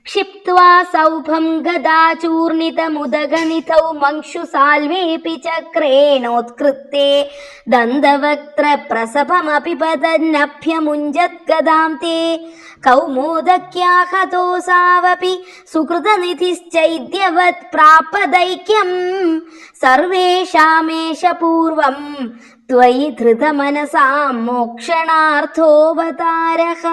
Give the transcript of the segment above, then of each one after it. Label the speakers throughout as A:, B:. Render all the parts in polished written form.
A: क्षिप्त्वा सौभं गदाचूर्णितमुदगनितौ मंशुसाल्वेऽपि चक्रेणोत्कृत्ते दन्तवक्त्रप्रसभमपि पतन्नभ्यमुञ्जद्गदां ते कौमोदक्याहतोऽसावपि सुकृतनिधिश्चैद्यवत् प्रापदैक्यं सर्वेषामेष पूर्वं त्वयि धृतमनसां मोक्षणार्थोऽवतारः.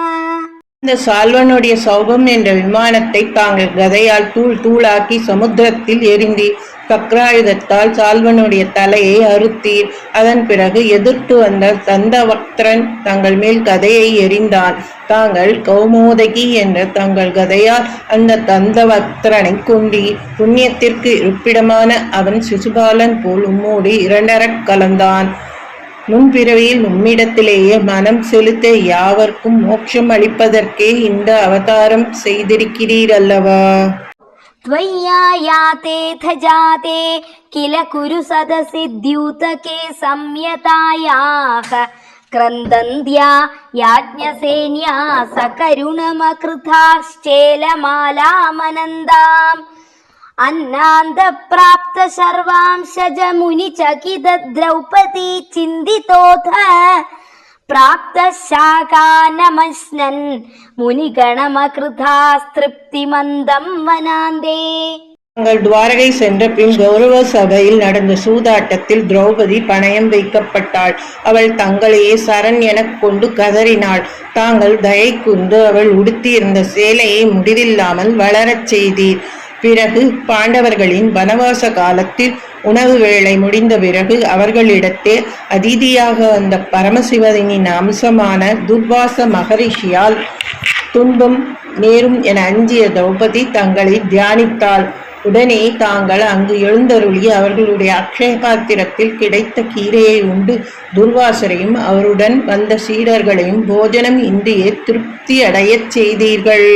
B: இந்த சால்வனுடைய சௌபம் என்ற விமானத்தை தாங்கள் கதையால் தூள் தூளாக்கி சமுத்திரத்தில் எரிந்தீர். சக்கராயுதத்தால் சால்வனுடைய தலையை அறுத்தீர். அதன் பிறகு எதிர்த்து வந்த தந்தவக்திரன் தங்கள் மேல் கதையை எறிந்தான். தாங்கள் கௌமோதகி என்ற தங்கள் கதையால் அந்த தந்தவக்திரனை கொண்டீர். புண்ணியத்திற்கு இருப்பிடமான அவன் சிசுபாலன் போல் உம்மோடு இரண்டரக் கலந்தான். முன்பிறவியில் உம்மிடத்திலேயே மனம் செலுத்த யாவர்க்கும் மோட்சம் அளிப்பதற்கே இந்த அவதாரம் செய்திருக்கிறீர் அல்லவா?
A: त्वय्यायातेऽथ जाते किल कुरु सदसि द्यूतके संयतायाः क्रन्दन्त्या याज्ञसेन्या सकरुणमकृताश्चेलमालामनन्दाम् अन्नान्दप्राप्त सर्वांशज मुनिचकित द्रौपदी चिन्तितोऽथ प्राप्त शाकानमश्नन् मुनिगणमकृतास्तृप्तिमन्दं वनान्दे.
B: தங்கள் துவாரகை சென்ற பின் கௌரவ சபையில் நடந்த சூதாட்டத்தில் திரௌபதி பணயம் வைக்கப்பட்டாள். அவள் தங்களையே சரண் எனக் கொண்டு கதறினாள். தாங்கள் தயை கூர்ந்து அவள் உடுத்தியிருந்த சேலையை முடிவில்லாமல் வளரச் செய்தீர். பிறகு பாண்டவர்களின் வனவாச காலத்தில் உணவு வேளை முடிந்த பிறகு அவர்களிடத்தே அதிதியாக வந்த பரமசிவனின் அம்சமான துர்வாச மகரிஷியால் துன்பம் நேரும் என அஞ்சிய திரௌபதி தங்களை தியானித்தாள். உடனே தாங்கள் அங்கு எழுந்தருளி அவர்களுடைய அக்ஷய பாத்திரத்தில் கிடைத்த கீரையை உண்டு துர்வாசரையும் அவருடன் வந்த சீடர்களையும் போஜனம் இன்றியே திருப்தி அடையச் செய்தீர்கள்.